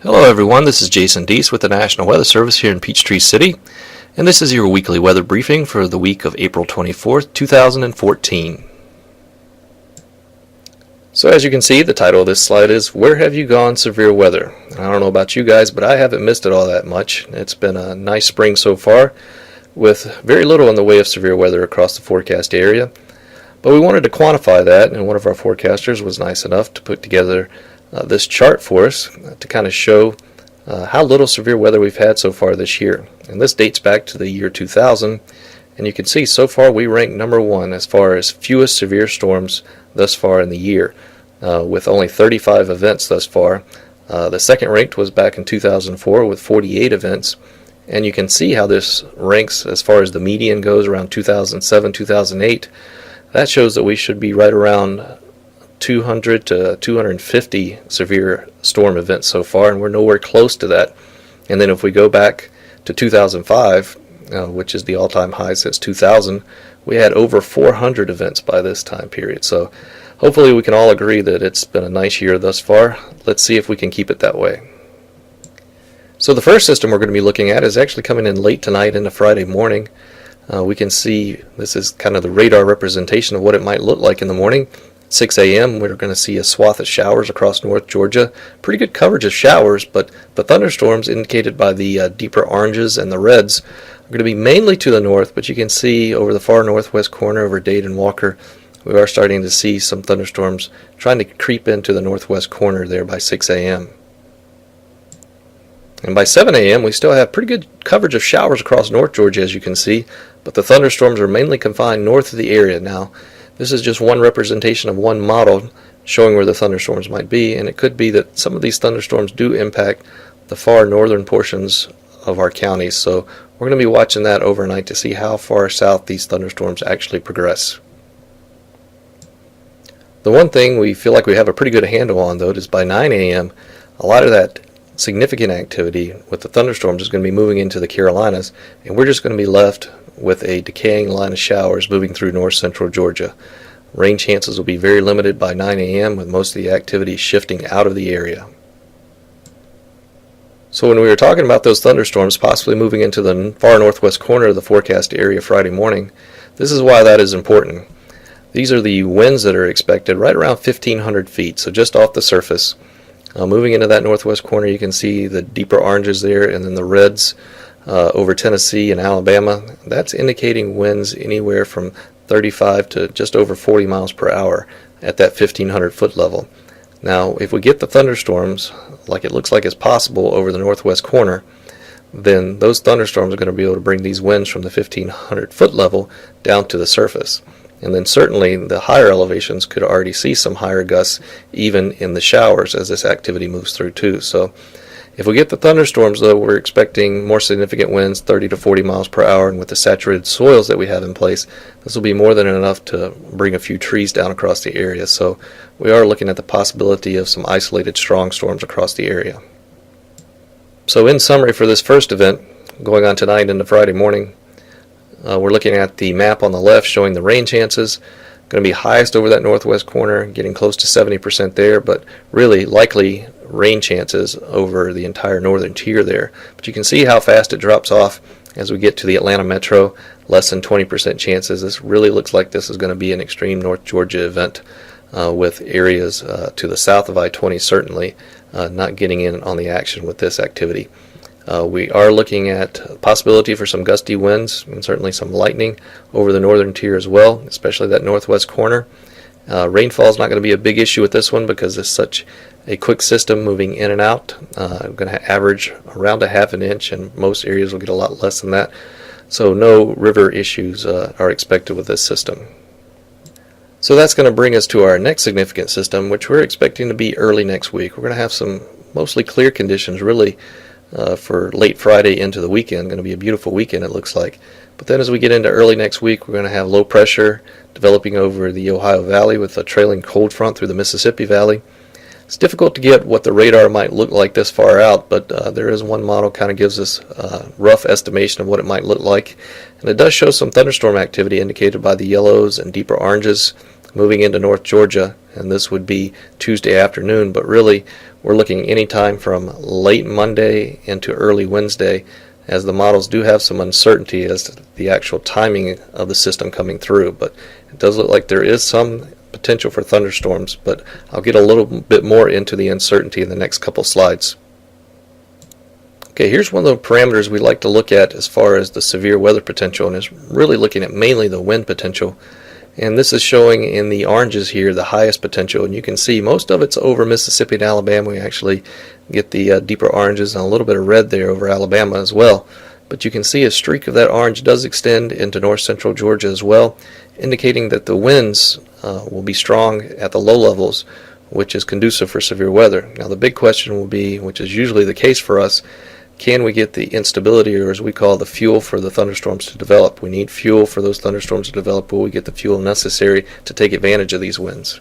Hello everyone, this is Jason Deese with the National Weather Service here in Peachtree City, and this is your weekly weather briefing for the week of April 24th, 2014. So as you can see, the title of this slide is, Where Have You Gone Severe Weather? I don't know about you guys, but I haven't missed it all that much. It's been a nice spring so far, with very little in the way of severe weather across the forecast area. But we wanted to quantify that, and one of our forecasters was nice enough to put together this chart for us to kind of show how little severe weather we've had so far this year. And this dates back to the year 2000, and you can see so far we rank number one as far as fewest severe storms thus far in the year, with only 35 events thus far. The second ranked was back in 2004 with 48 events, and you can see how this ranks as far as the median goes around 2007, 2008. That shows that we should be right around 200 to 250 severe storm events so far, and we're nowhere close to that. And then if we go back to 2005, which is the all-time high since 2000, we had over 400 events by this time period. So hopefully we can all agree that it's been a nice year thus far. Let's see if we can keep it that way. So the first system we're going to be looking at is actually coming in late tonight into Friday morning. We can see this is kind of the radar representation of what it might look like in the morning. 6 a.m. we're going to see a swath of showers across North Georgia. Pretty good coverage of showers, but the thunderstorms indicated by the deeper oranges and the reds are going to be mainly to the north, but you can see over the far northwest corner over Dade and Walker, we are starting to see some thunderstorms trying to creep into the northwest corner there by 6 a.m. And by 7 a.m. we still have pretty good coverage of showers across North Georgia, as you can see, but the thunderstorms are mainly confined north of the area now. This is just one representation of one model showing where the thunderstorms might be, and it could be that some of these thunderstorms do impact the far northern portions of our counties. So we're going to be watching that overnight to see how far south these thunderstorms actually progress. The one thing we feel like we have a pretty good handle on, though, is by 9 a.m. a lot of that significant activity with the thunderstorms is going to be moving into the Carolinas, and we're just going to be left with a decaying line of showers moving through north central Georgia. Rain chances will be very limited by 9 a.m. with most of the activity shifting out of the area. So when we were talking about those thunderstorms possibly moving into the far northwest corner of the forecast area Friday morning, this is why that is important. These are the winds that are expected right around 1,500 feet, so just off the surface. Moving into that northwest corner, you can see the deeper oranges there and then the reds over Tennessee and Alabama. That's indicating winds anywhere from 35 to just over 40 miles per hour at that 1,500 foot level. Now, if we get the thunderstorms, like it looks like it's possible over the northwest corner, then those thunderstorms are going to be able to bring these winds from the 1,500 foot level down to the surface. And then certainly the higher elevations could already see some higher gusts even in the showers as this activity moves through too. So if we get the thunderstorms, though, we're expecting more significant winds, 30 to 40 miles per hour, and with the saturated soils that we have in place, this will be more than enough to bring a few trees down across the area. So we are looking at the possibility of some isolated strong storms across the area. So in summary for this first event, going on tonight into Friday morning, we're looking at the map on the left showing the rain chances. Going to be highest over that northwest corner, getting close to 70% there, but really likely rain chances over the entire northern tier there. But you can see how fast it drops off as we get to the Atlanta metro, less than 20% chances. This really looks like this is going to be an extreme North Georgia event with areas to the south of I-20 certainly not getting in on the action with this activity. We are looking at possibility for some gusty winds and certainly some lightning over the northern tier as well, especially that northwest corner. Rainfall is not going to be a big issue with this one because it's such a quick system moving in and out. We're going to average around a half an inch, and most areas will get a lot less than that. So no river issues are expected with this system. So that's going to bring us to our next significant system, which we're expecting to be early next week. We're going to have some mostly clear conditions really for late Friday into the weekend. Going to be a beautiful weekend, it looks like. But then as we get into early next week, we're going to have low pressure developing over the Ohio Valley with a trailing cold front through the Mississippi Valley. It's difficult to get what the radar might look like this far out, but there is one model kind of gives us a rough estimation of what it might look like. And it does show some thunderstorm activity indicated by the yellows and deeper oranges moving into North Georgia, and this would be Tuesday afternoon, but really we're looking anytime from late Monday into early Wednesday, as the models do have some uncertainty as to the actual timing of the system coming through. But it does look like there is some potential for thunderstorms, but I'll get a little bit more into the uncertainty in the next couple slides. Okay, here's one of the parameters we like to look at as far as the severe weather potential, and it's really looking at mainly the wind potential. And this is showing in the oranges here the highest potential, and you can see most of it's over Mississippi and Alabama. We actually get the deeper oranges and a little bit of red there over Alabama as well. But you can see a streak of that orange does extend into north central Georgia as well, indicating that the winds will be strong at the low levels, which is conducive for severe weather. Now the big question will be, which is usually the case for us, can we get the instability, or as we call the fuel, for the thunderstorms to develop? We need fuel for those thunderstorms to develop. Will we get the fuel necessary to take advantage of these winds?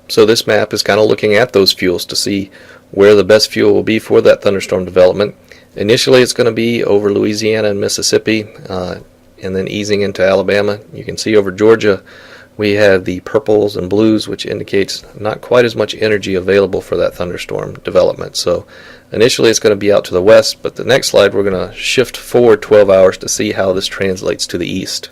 So this map is kind of looking at those fuels to see where the best fuel will be for that thunderstorm development. Initially it's going to be over Louisiana and Mississippi, and then easing into Alabama. You can see over Georgia we have the purples and blues, which indicates not quite as much energy available for that thunderstorm development. So initially it's going to be out to the west, but the next slide we're going to shift forward 12 hours to see how this translates to the east.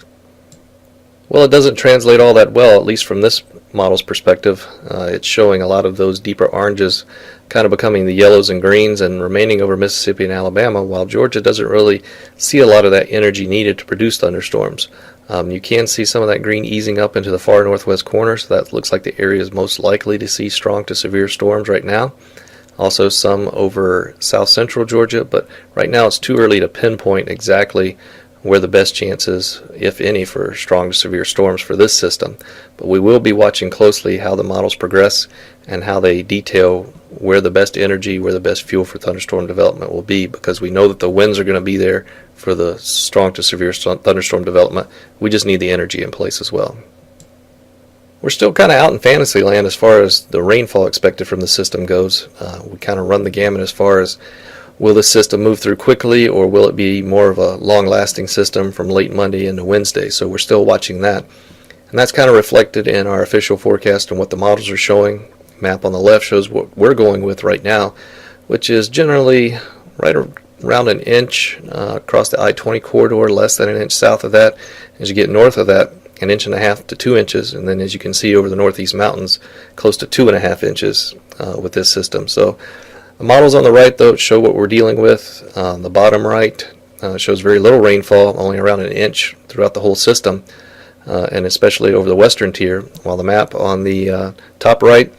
Well, it doesn't translate all that well, at least from this model's perspective. It's showing a lot of those deeper oranges kind of becoming the yellows and greens and remaining over Mississippi and Alabama, while Georgia doesn't really see a lot of that energy needed to produce thunderstorms. You can see some of that green easing up into the far northwest corner, so that looks like the area is most likely to see strong to severe storms right now. Also some over south central Georgia, but right now it's too early to pinpoint exactly where the best chance is, if any, for strong to severe storms for this system. But we will be watching closely how the models progress and how they detail where the best energy, where the best fuel for thunderstorm development will be, because we know that the winds are going to be there for the strong to severe thunderstorm development. We just need the energy in place as well. We're still kind of out in fantasy land as far as the rainfall expected from the system goes. We kind of run the gamut as far as, will this system move through quickly, or will it be more of a long-lasting system from late Monday into Wednesday? So we're still watching that. And that's kind of reflected in our official forecast and what the models are showing. The map on the left shows what we're going with right now, which is generally right around an inch across the I-20 corridor, less than an inch south of that. As you get north of that, 1.5 inches to 2 inches, and then as you can see over the northeast mountains, close to 2.5 inches with this system. So the models on the right, though, show what we're dealing with. On the bottom right shows very little rainfall, only around an inch throughout the whole system, and especially over the western tier, while the map on the top right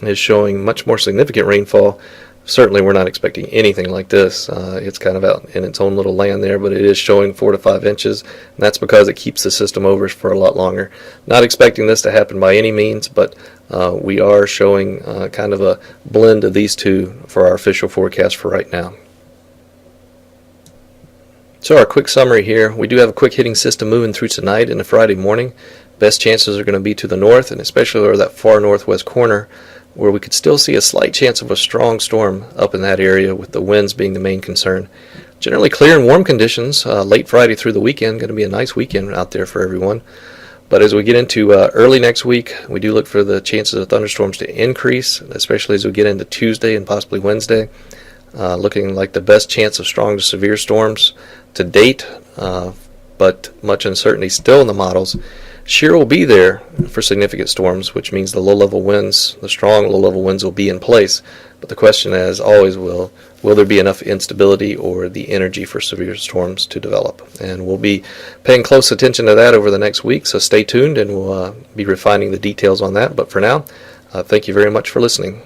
is showing much more significant rainfall. Certainly we're not expecting anything like this. It's kind of out in its own little land there, but it is showing 4 to 5 inches, and that's because it keeps the system over for a lot longer. Not expecting this to happen by any means, but we are showing kind of a blend of these two for our official forecast for right now. So our quick summary here, we do have a quick hitting system moving through tonight into Friday morning. Best chances are going to be to the north, and especially over that far northwest corner, where we could still see a slight chance of a strong storm up in that area, with the winds being the main concern. Generally clear and warm conditions late Friday through the weekend. Going to be a nice weekend out there for everyone. But as we get into early next week, we do look for the chances of thunderstorms to increase, especially as we get into Tuesday and possibly Wednesday. Looking like the best chance of strong to severe storms to date, but much uncertainty still in the models. Shear will be there for significant storms, which means the low-level winds, the strong low-level winds, will be in place. But the question, as always, will there be enough instability or the energy for severe storms to develop? And we'll be paying close attention to that over the next week, so stay tuned, and we'll be refining the details on that. But for now, thank you very much for listening.